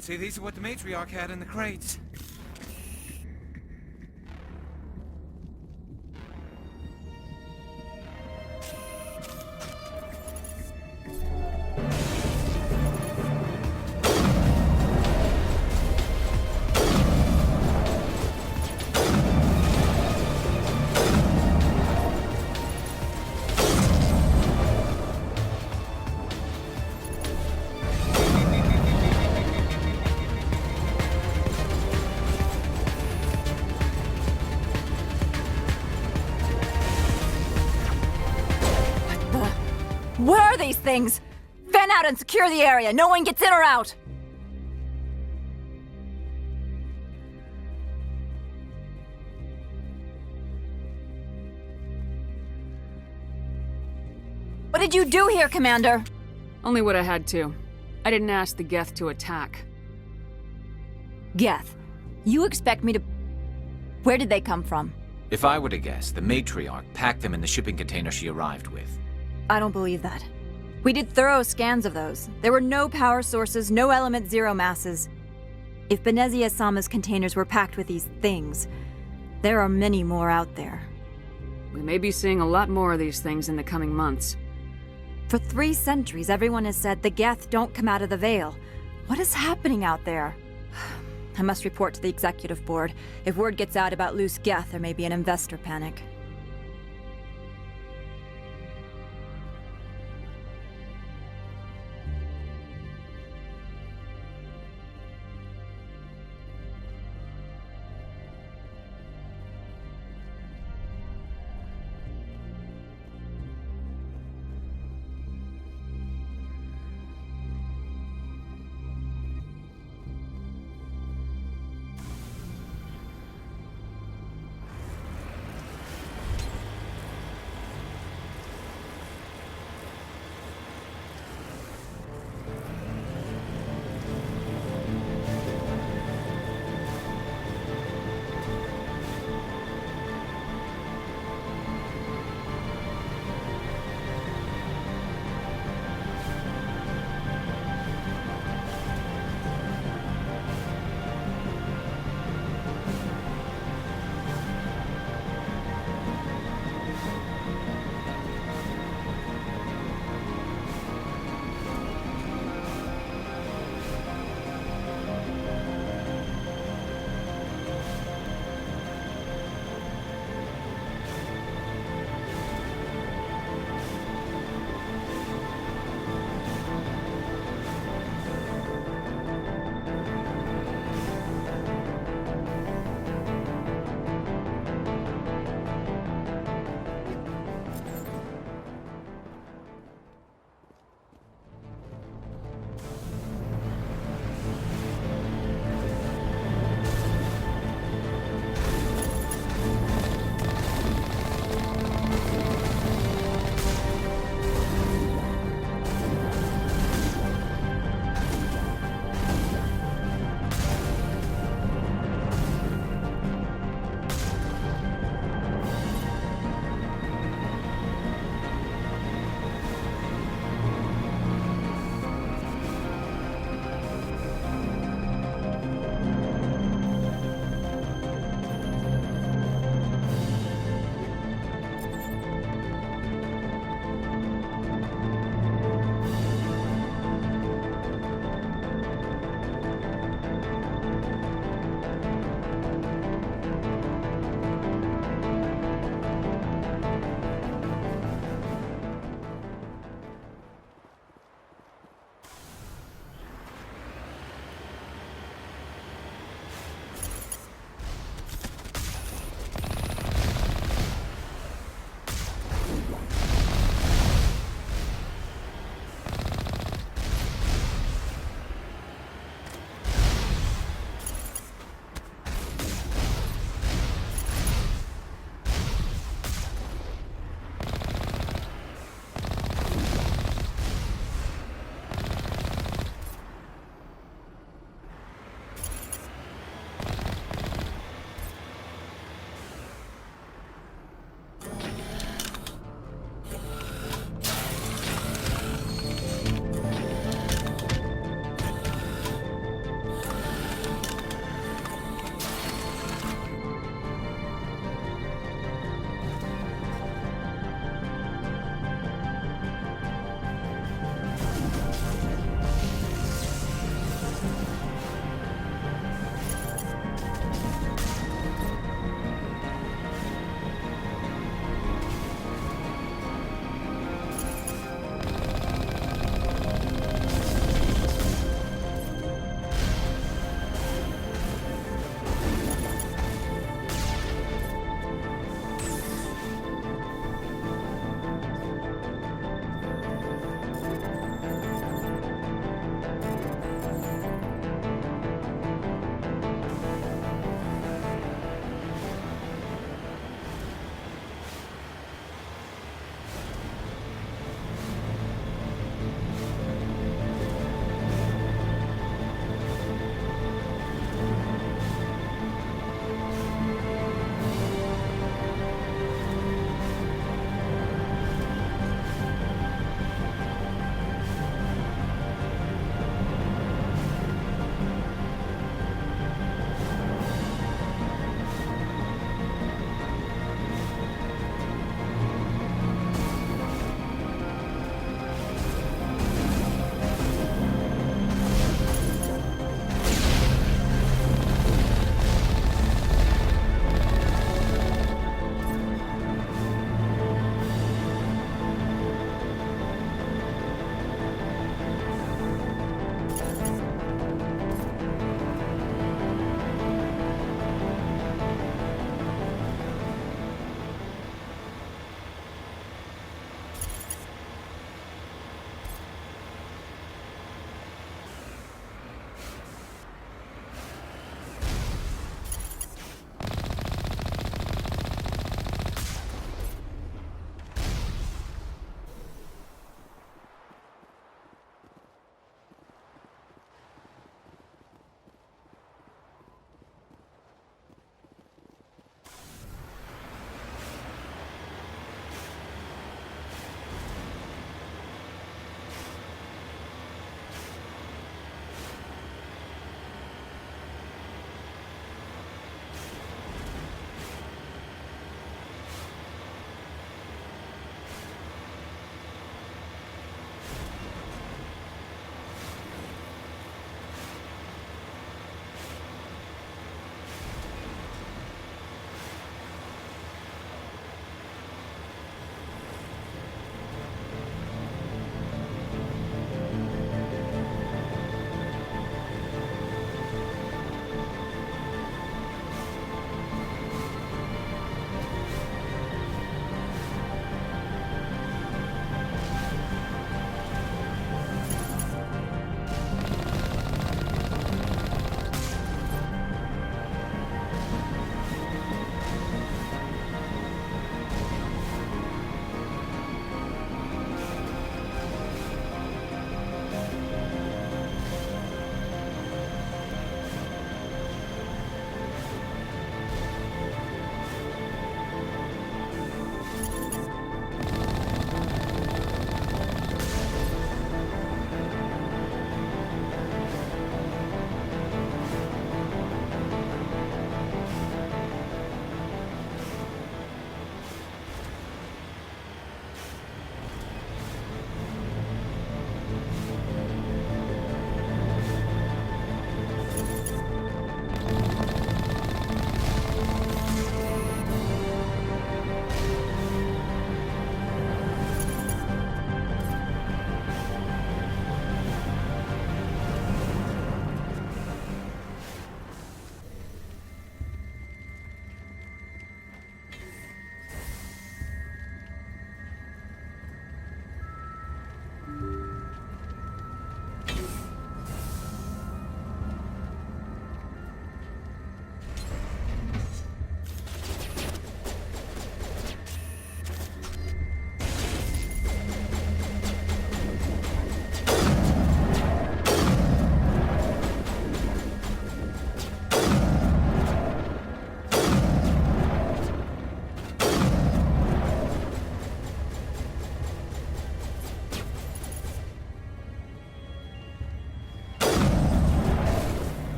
I'd say these are what the matriarch had in the crates. Where are these things? Fan out and secure the area. No one gets in or out. What did you do here, Commander? Only what I had to. I didn't ask the Geth to attack. Geth, you expect me to... Where did they come from? If I were to guess, the matriarch packed them in the shipping container she arrived with. I don't believe that. We did thorough scans of those. There were no power sources, no element zero masses. If Benezia-sama's containers were packed with these things, there are many more out there. We may be seeing a lot more of these things in the coming months. For 3 centuries, everyone has said the Geth don't come out of the Veil. What is happening out there? I must report to the executive board. If word gets out about loose Geth, there may be an investor panic.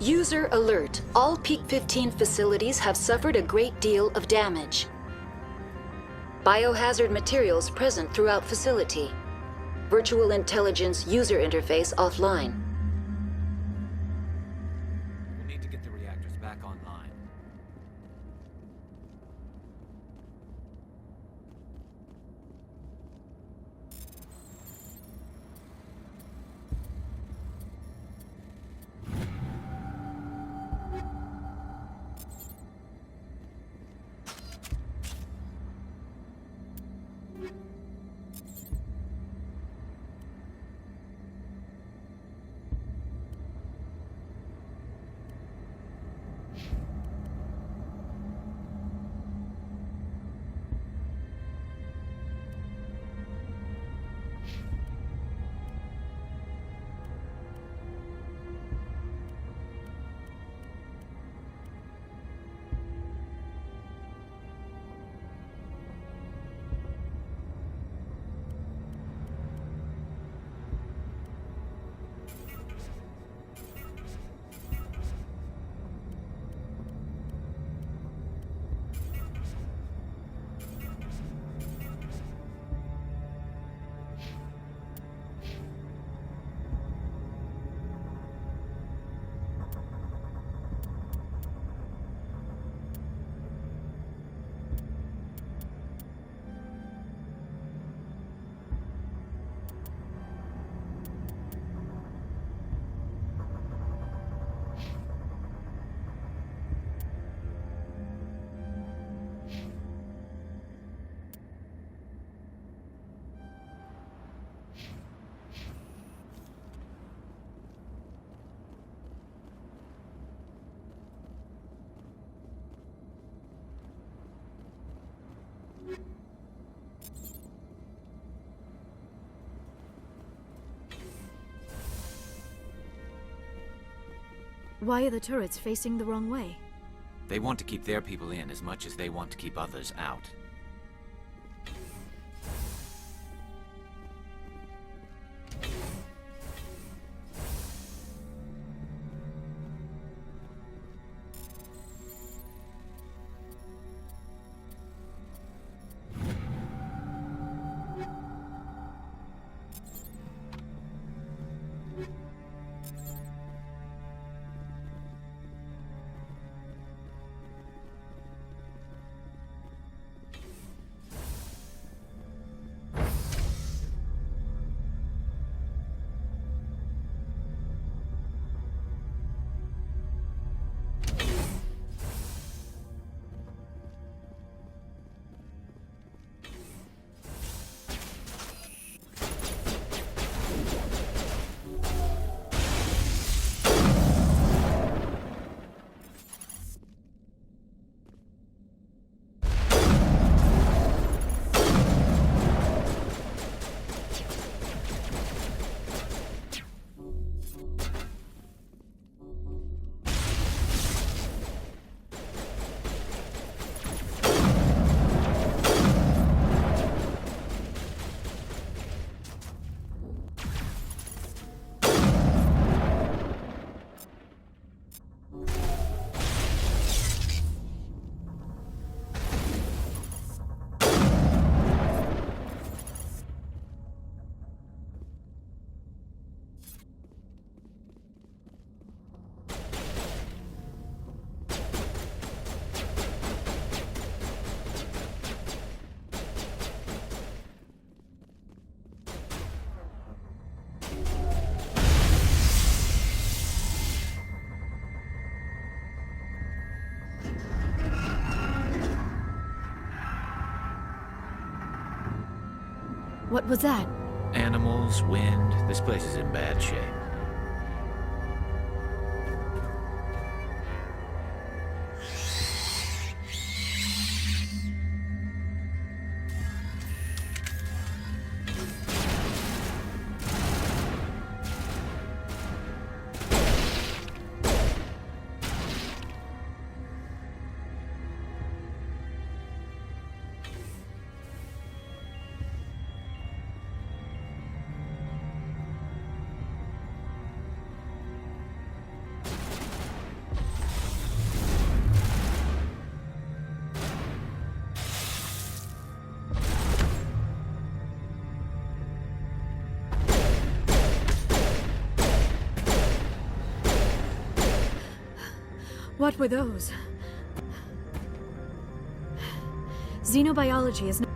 User alert. All Peak 15 facilities have suffered a great deal of damage. Biohazard materials present throughout facility. Virtual intelligence user interface offline. We'll need to get the reactors back online. Why are the turrets facing the wrong way? They want to keep their people in as much as they want to keep others out. What was that? Animals, wind, this place is in bad shape. What were those? Xenobiology is not...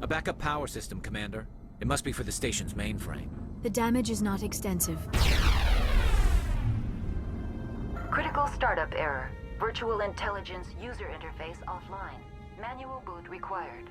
A backup power system, Commander. It must be for the station's mainframe. The damage is not extensive. Critical startup error. Virtual intelligence user interface offline. Manual boot required.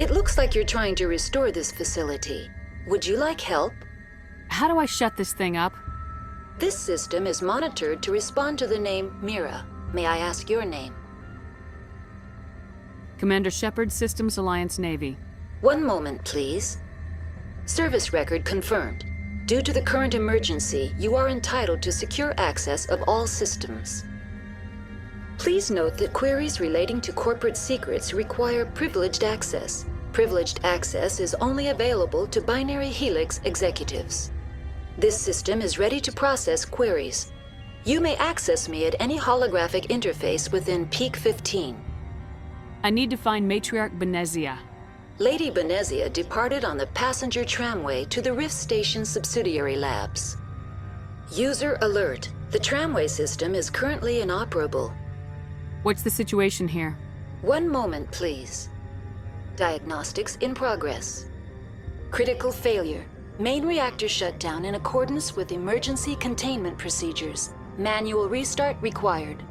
It looks like you're trying to restore this facility. Would you like help? How do I shut this thing up? This system is monitored to respond to the name Mira. May I ask your name? Commander Shepard, Systems Alliance Navy. One moment, please. Service record confirmed. Due to the current emergency, you are entitled to secure access of all systems. Please note that queries relating to corporate secrets require privileged access. Privileged access is only available to Binary Helix executives. This system is ready to process queries. You may access me at any holographic interface within Peak 15. I need to find Matriarch Benezia. Lady Benezia departed on the passenger tramway to the Rift Station subsidiary labs. User alert. The tramway system is currently inoperable. What's the situation here? One moment, please. Diagnostics in progress. Critical failure. Main reactor shut down in accordance with emergency containment procedures. Manual restart required.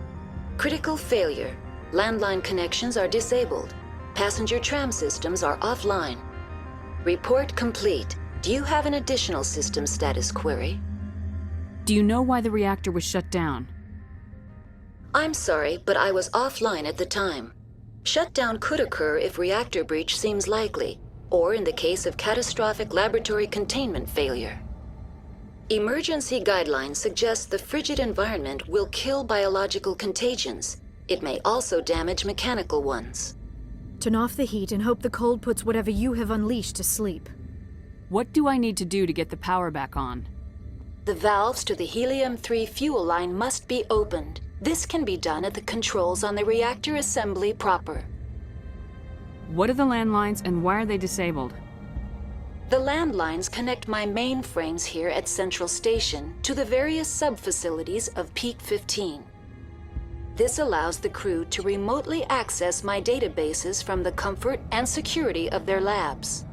Critical failure. Landline connections are disabled. Passenger tram systems are offline. Report complete. Do you have an additional system status query? Do you know why the reactor was shut down? I'm sorry, but I was offline at the time. Shutdown could occur if reactor breach seems likely, or in the case of catastrophic laboratory containment failure. Emergency guidelines suggest the frigid environment will kill biological contagions. It may also damage mechanical ones. Turn off the heat and hope the cold puts whatever you have unleashed to sleep. What do I need to do to get the power back on? The valves to the helium-3 fuel line must be opened. This can be done at the controls on the reactor assembly proper. What are the landlines and why are they disabled? The landlines connect my mainframes here at Central Station to the various sub-facilities of Peak 15. This allows the crew to remotely access my databases from the comfort and security of their labs.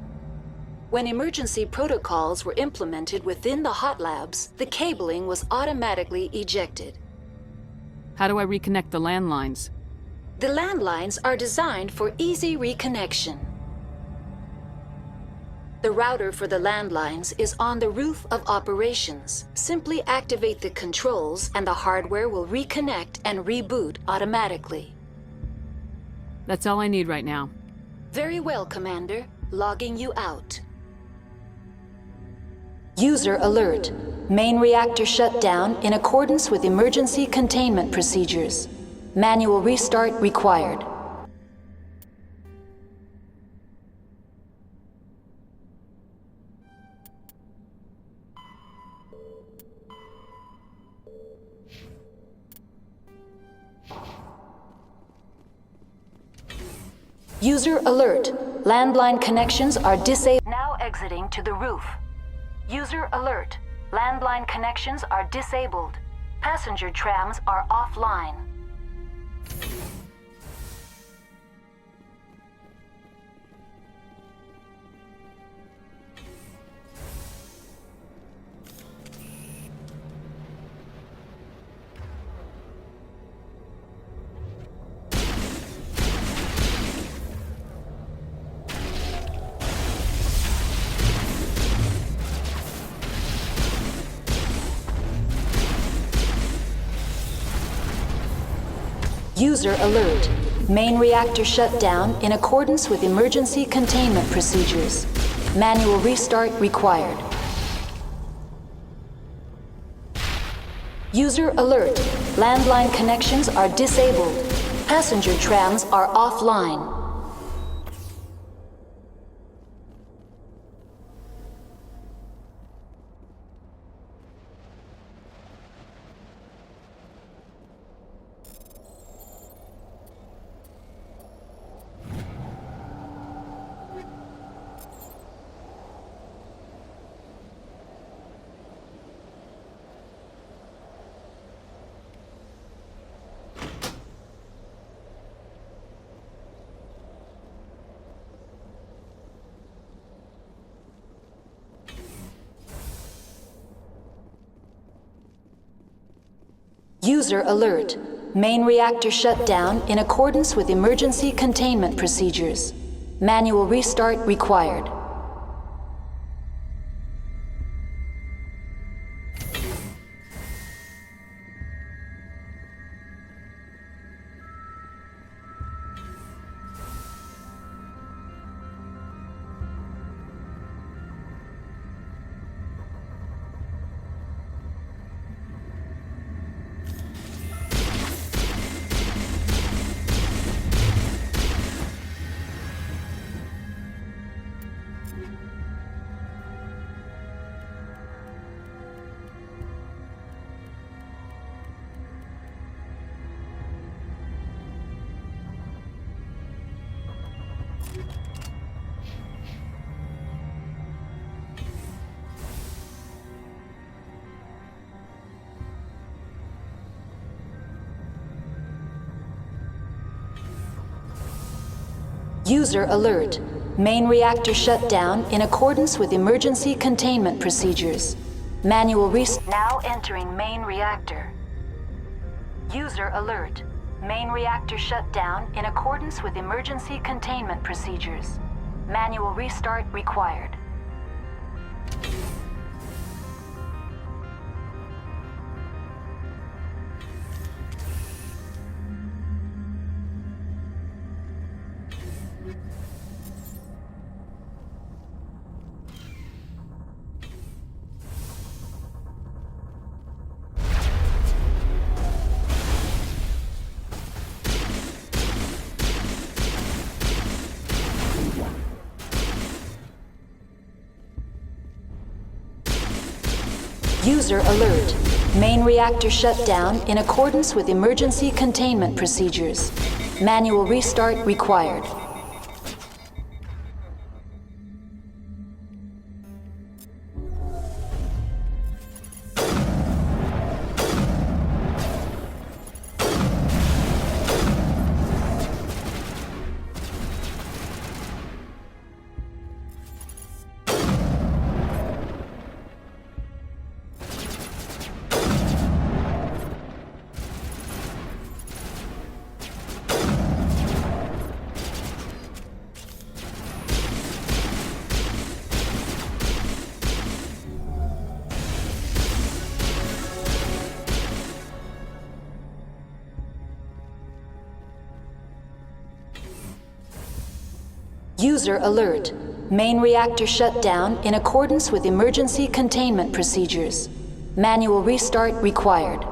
When emergency protocols were implemented within the hot labs, the cabling was automatically ejected. How do I reconnect the landlines? The landlines are designed for easy reconnection. The router for the landlines is on the roof of operations. Simply activate the controls and the hardware will reconnect and reboot automatically. That's all I need right now. Very well, Commander. Logging you out. User alert. Main reactor shut down in accordance with emergency containment procedures. Manual restart required. User alert. Landline connections are disabled. Now exiting to the roof. User alert. Landline connections are disabled. Passenger trams are offline. User alert. Main reactor shut down in accordance with emergency containment procedures. Manual restart required. User alert. Landline connections are disabled. Passenger trams are offline. User alert. Main reactor shut down in accordance with emergency containment procedures. Manual restart required. User alert. Main reactor shut down in accordance with emergency containment procedures. Manual now entering main reactor. User alert. Main reactor shut down in accordance with emergency containment procedures. Manual restart required. User alert. Main reactor shut down in accordance with emergency containment procedures. Manual restart required. User alert. Main reactor shut down in accordance with emergency containment procedures. Manual restart required.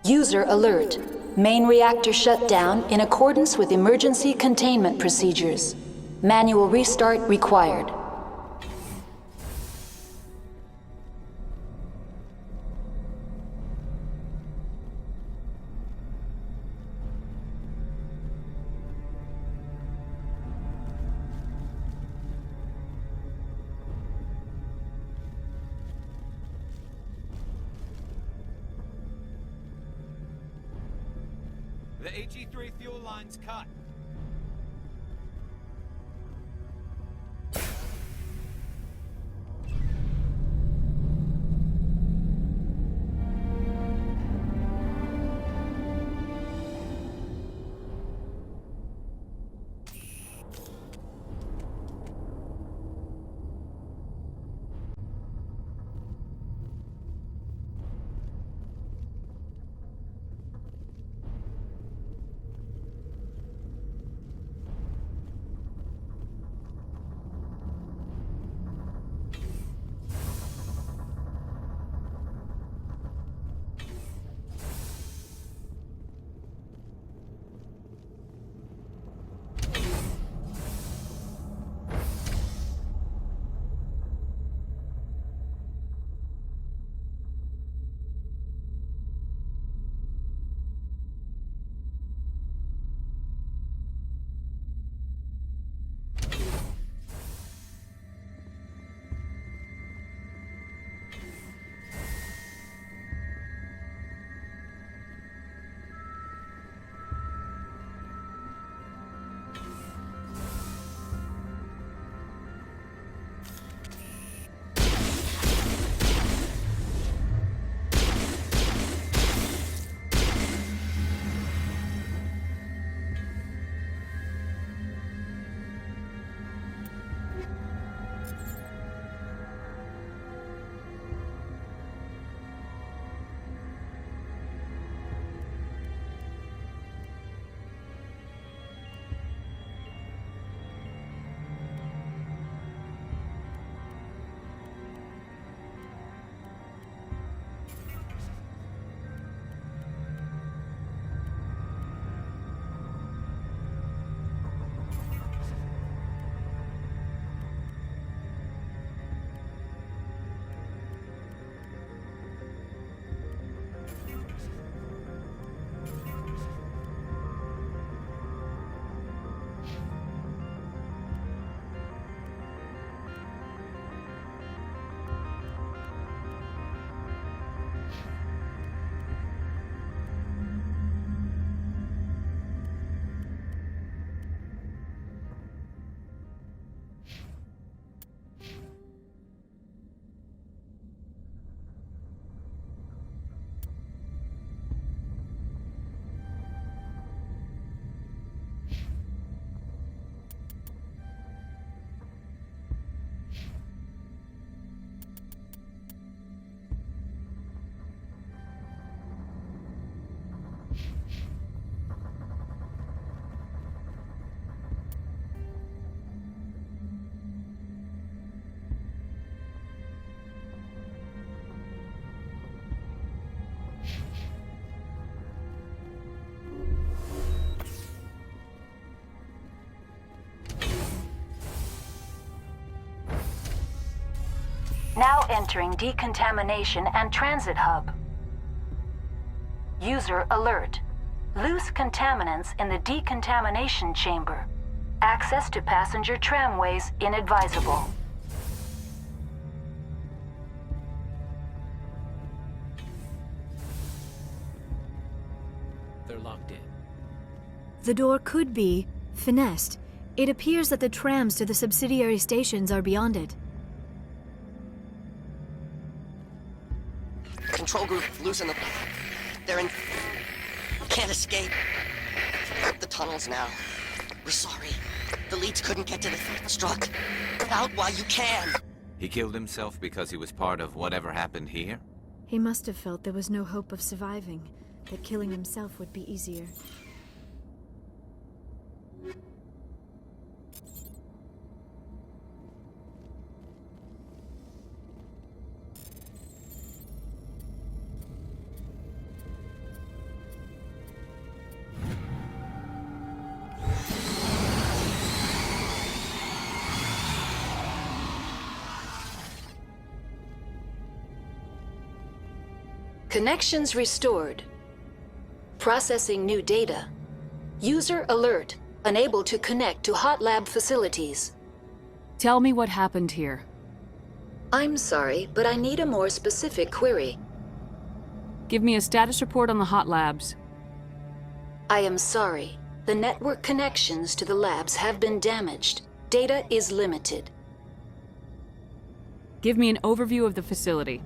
User alert. Main reactor shut down in accordance with emergency containment procedures. Manual restart required. The HE3 fuel line's cut. now entering decontamination and transit hub. User alert. Loose contaminants in the decontamination chamber. Access to passenger tramways inadvisable. They're locked in. The door could be finessed. It appears that the trams to the subsidiary stations are beyond it. Control group, loosen the... They're in... Can't escape. The tunnels now. We're sorry. The leads couldn't get to the struck. Get out while you can. He killed himself because he was part of whatever happened here? He must have felt there was no hope of surviving, that killing himself would be easier. Connections restored. Processing new data. User alert. Unable to connect to hot lab facilities. Tell me what happened here. I'm sorry, but I need a more specific query. Give me a status report on the hot labs. I am sorry. The network connections to the labs have been damaged. Data is limited. Give me an overview of the facility.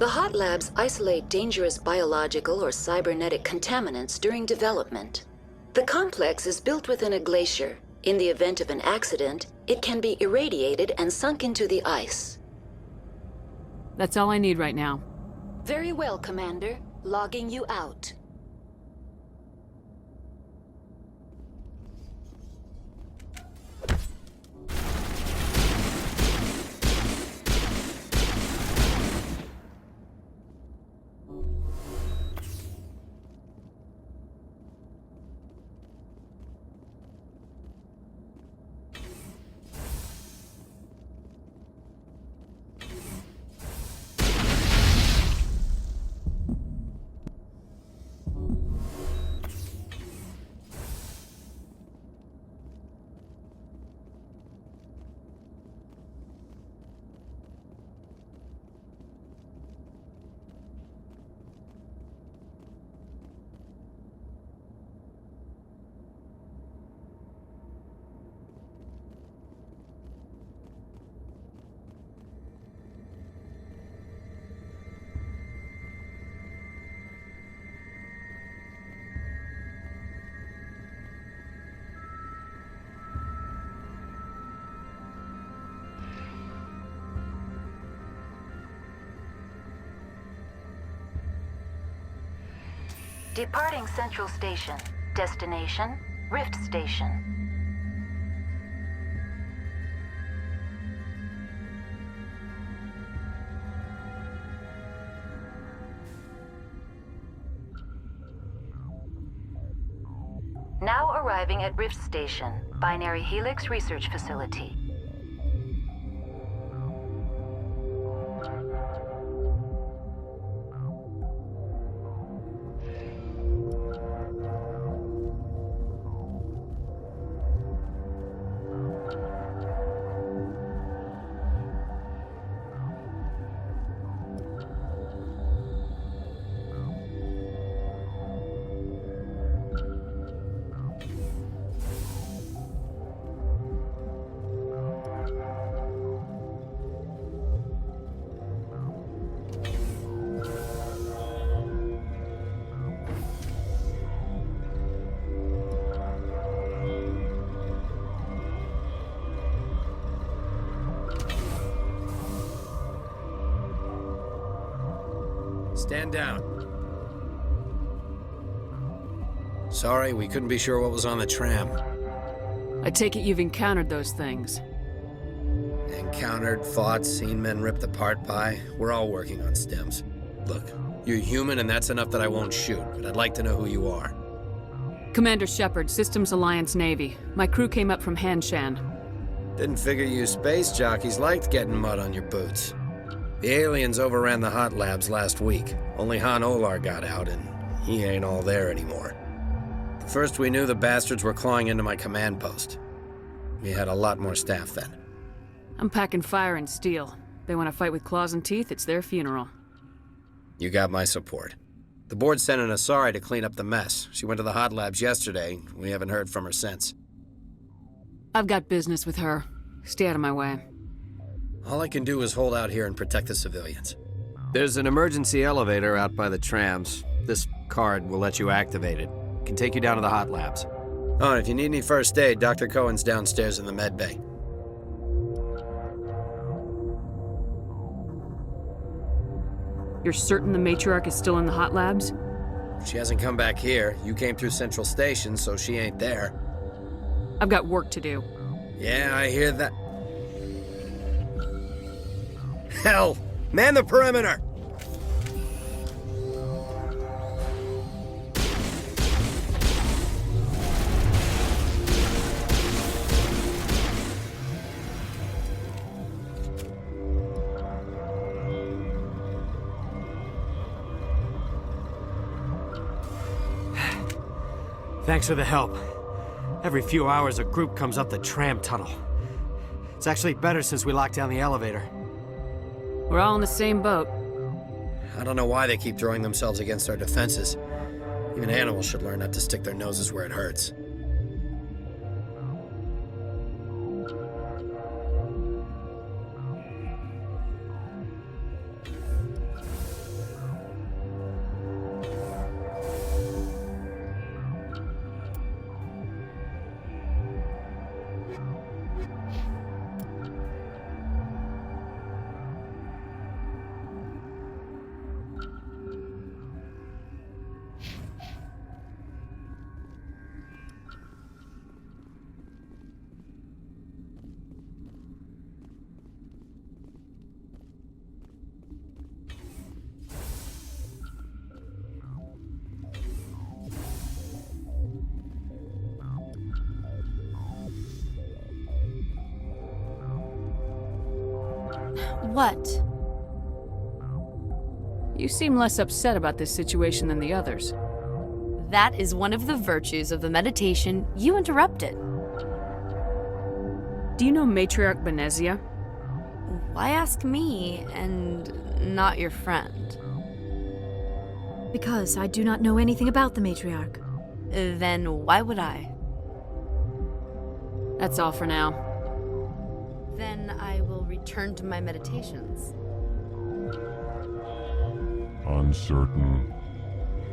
The hot labs isolate dangerous biological or cybernetic contaminants during development. The complex is built within a glacier. In the event of an accident, it can be irradiated and sunk into the ice. That's all I need right now. Very well, Commander. Logging you out. Departing Central Station. Destination, Rift Station. Now arriving at Rift Station, Binary Helix Research Facility. Stand down. Sorry, we couldn't be sure what was on the tram. I take it you've encountered those things. Encountered, fought, seen men ripped apart by. We're all working on stems. Look, you're human and that's enough that I won't shoot, but I'd like to know who you are. Commander Shepard, Systems Alliance Navy. My crew came up from Hanshan. Didn't figure you space jockeys liked getting mud on your boots. The aliens overran the hot labs last week. Only Han Olar got out, and he ain't all there anymore. First we knew the bastards were clawing into my command post. We had a lot more staff then. I'm packing fire and steel. They want to fight with claws and teeth, it's their funeral. You got my support. The board sent an Asari to clean up the mess. She went to the hot labs yesterday. We haven't heard from her since. I've got business with her. Stay out of my way. All I can do is hold out here and protect the civilians. There's an emergency elevator out by the trams. This card will let you activate it. Can take you down to the hot labs. Oh, and if you need any first aid, Dr. Cohen's downstairs in the med bay. You're certain the matriarch is still in the hot labs? She hasn't come back here. You came through Central Station, so she ain't there. I've got work to do. Yeah, I hear that. Hell! Man the perimeter! Thanks for the help. Every few hours a group comes up the tram tunnel. It's actually better since we locked down the elevator. We're all in the same boat. I don't know why they keep throwing themselves against our defenses. Even animals should learn not to stick their noses where it hurts. What? You seem less upset about this situation than the others. That is one of the virtues of the meditation you interrupted. Do you know Matriarch Benezia? Why ask me and not your friend? Because I do not know anything about the matriarch. Then why would I? That's all for now. Then I will return to my meditations. Uncertain.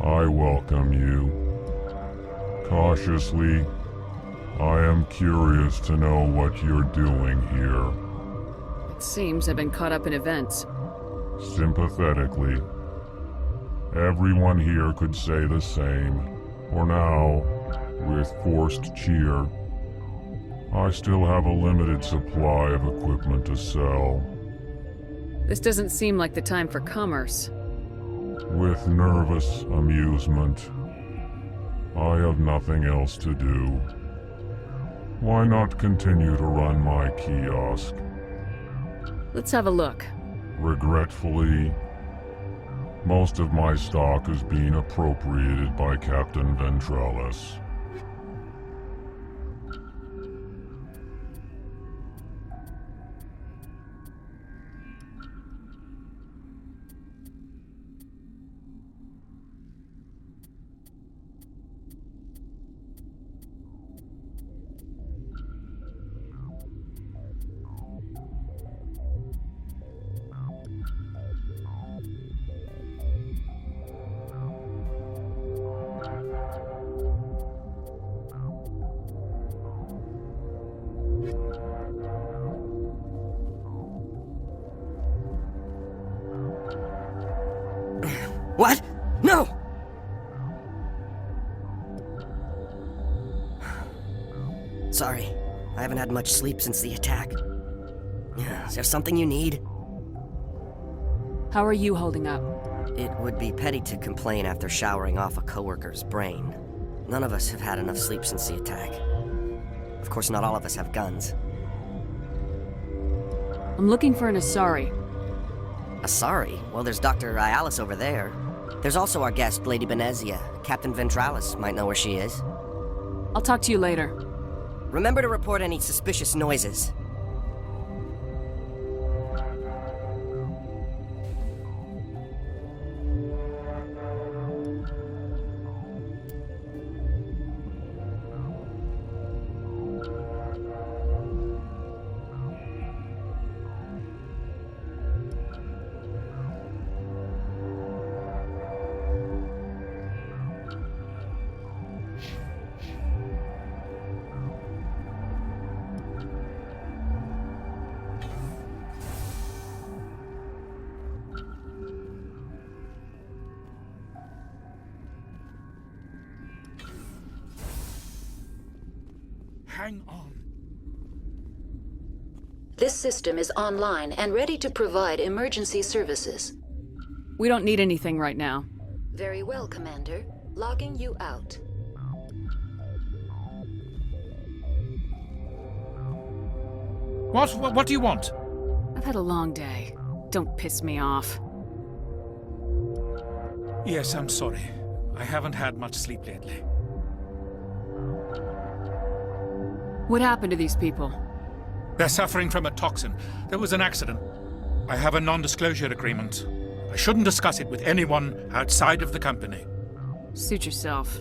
I welcome you. Cautiously, I am curious to know what you're doing here. It seems I've been caught up in events. Sympathetically. Everyone here could say the same. For now, with forced cheer, I still have a limited supply of equipment to sell. This doesn't seem like the time for commerce. With nervous amusement. I have nothing else to do. Why not continue to run my kiosk? Let's have a look. Regretfully, most of my stock is being appropriated by Captain Ventralis. What? No! Sorry, I haven't had much sleep since the attack. Is there something you need? How are you holding up? It would be petty to complain after showering off a coworker's brain. None of us have had enough sleep since the attack. Of course, not all of us have guns. I'm looking for an Asari. Sorry. Well, there's Dr. Ialis over there. There's also our guest, Lady Benezia. Captain Ventralis might know where she is. I'll talk to you later. Remember to report any suspicious noises. Hang on. This system is online and ready to provide emergency services. We don't need anything right now. Very well, Commander. Logging you out. What do you want? I've had a long day. Don't piss me off. Yes, I'm sorry. I haven't had much sleep lately. What happened to these people? They're suffering from a toxin. There was an accident. I have a non-disclosure agreement. I shouldn't discuss it with anyone outside of the company. Suit yourself.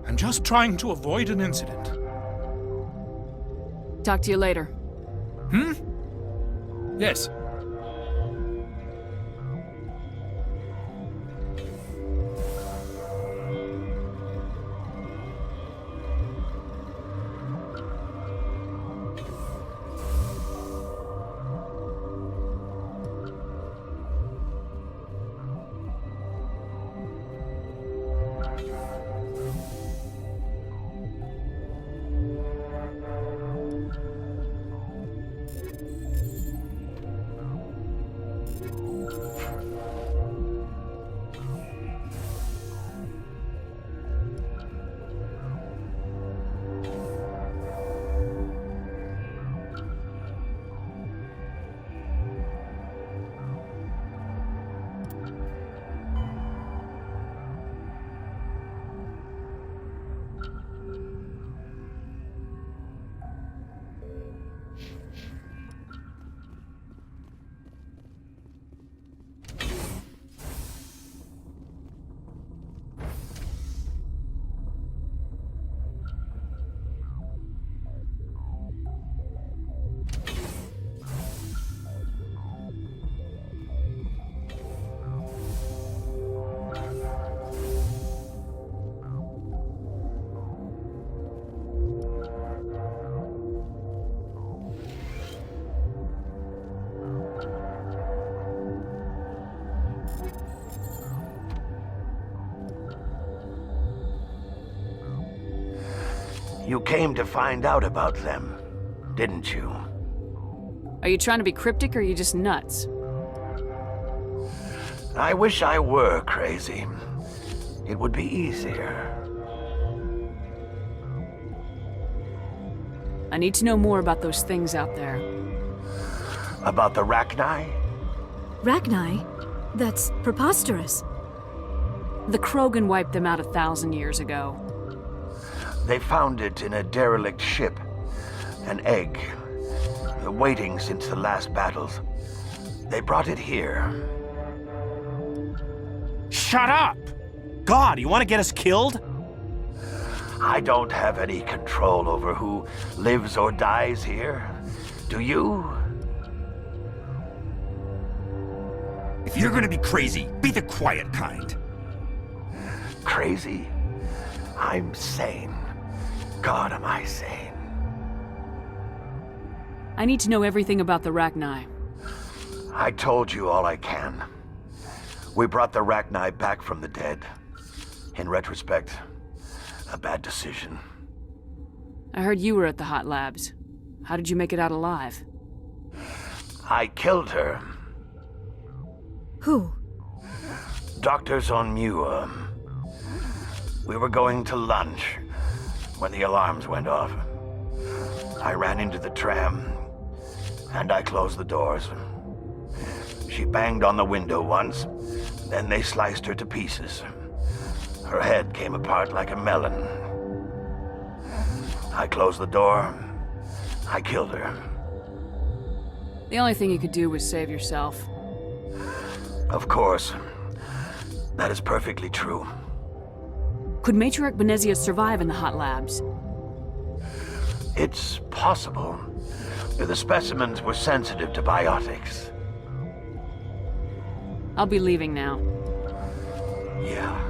I'm just trying to avoid an incident. Talk to you later. Hmm? Yes. You came to find out about them, didn't you? Are you trying to be cryptic or are you just nuts? I wish I were crazy. It would be easier. I need to know more about those things out there. About the Rachni? Rachni? That's preposterous. The Krogan wiped them out 1,000 years ago. They found it in a derelict ship. An egg. Waiting since the last battles. They brought it here. Shut up! God, you want to get us killed? I don't have any control over who lives or dies here. Do you? If you're gonna be crazy, be the quiet kind. Crazy? I'm sane. God, am I sane. I need to know everything about the Rachni. I told you all I can. We brought the Rachni back from the dead. In retrospect, a bad decision. I heard you were at the hot labs. How did you make it out alive? I killed her. Who? Doctors on Muir. We were going to lunch when the alarms went off. I ran into the tram. and I closed the doors. She banged on the window once, then they sliced her to pieces. Her head came apart like a melon. I closed the door. I killed her. The only thing you could do was save yourself. Of course. That is perfectly true. Could Matriarch Benezia survive in the hot labs? It's possible. The specimens were sensitive to biotics. I'll be leaving now. Yeah.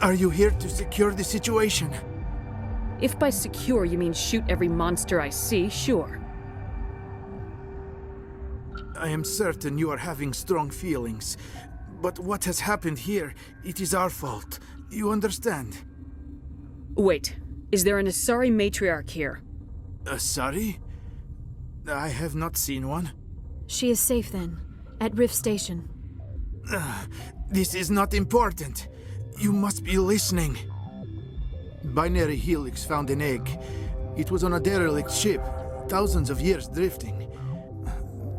Are you here to secure the situation? If by secure you mean shoot every monster I see, sure. I am certain you are having strong feelings. But what has happened here, it is our fault. You understand? Wait, is there an Asari matriarch here? Asari? I have not seen one. She is safe then, at Rift Station. This is not important. You must be listening. Binary Helix found an egg. It was on a derelict ship, thousands of years drifting.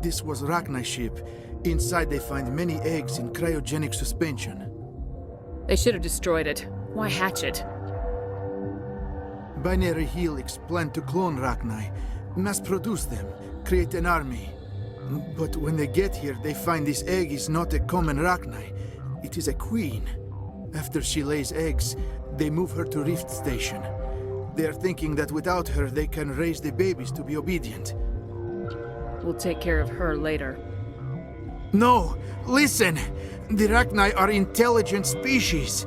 This was Rachni's ship. Inside they find many eggs in cryogenic suspension. They should have destroyed it. Why hatch it? Binary Helix planned to clone Rachni, mass-produce them, create an army. But when they get here, they find this egg is not a common Rachni. It is a queen. After she lays eggs, they move her to Rift Station. They are thinking that without her, they can raise the babies to be obedient. We'll take care of her later. No! Listen! The Rachni are intelligent species.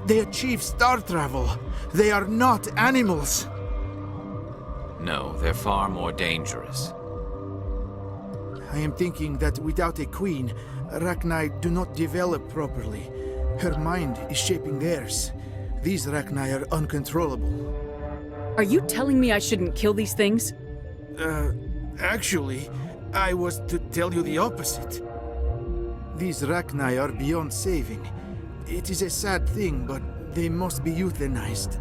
They achieve star travel. They are not animals. No, they're far more dangerous. I am thinking that without a queen, Rachni do not develop properly. Her mind is shaping theirs. These Rachni are uncontrollable. Are you telling me I shouldn't kill these things? Actually, I was to tell you the opposite. These Rachni are beyond saving. It is a sad thing, but they must be euthanized.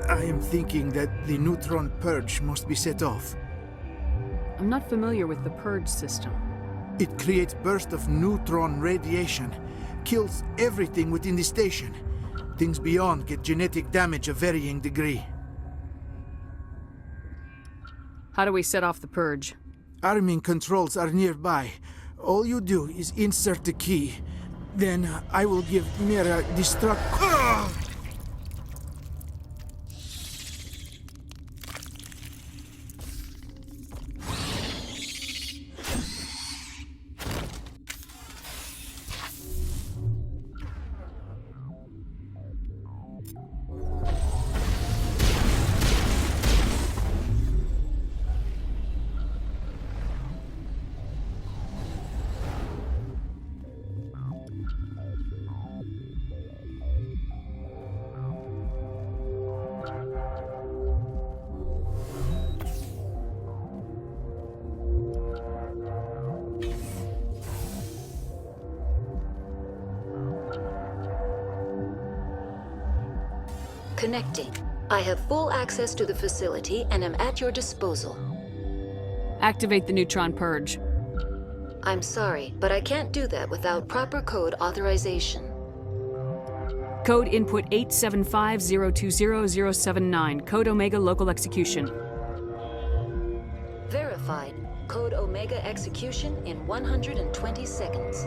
I am thinking that the neutron purge must be set off. I'm not familiar with the purge system. It creates bursts of neutron radiation, kills everything within the station. Things beyond get genetic damage of varying degree. How do we set off the purge? Arming controls are nearby. All you do is insert the key. Then I will give Mira destruct. Connecting. I have full access to the facility and am at your disposal. Activate the neutron purge. I'm sorry, but I can't do that without proper code authorization. Code input 875020079. Code Omega local execution. Verified. Code Omega execution in 120 seconds.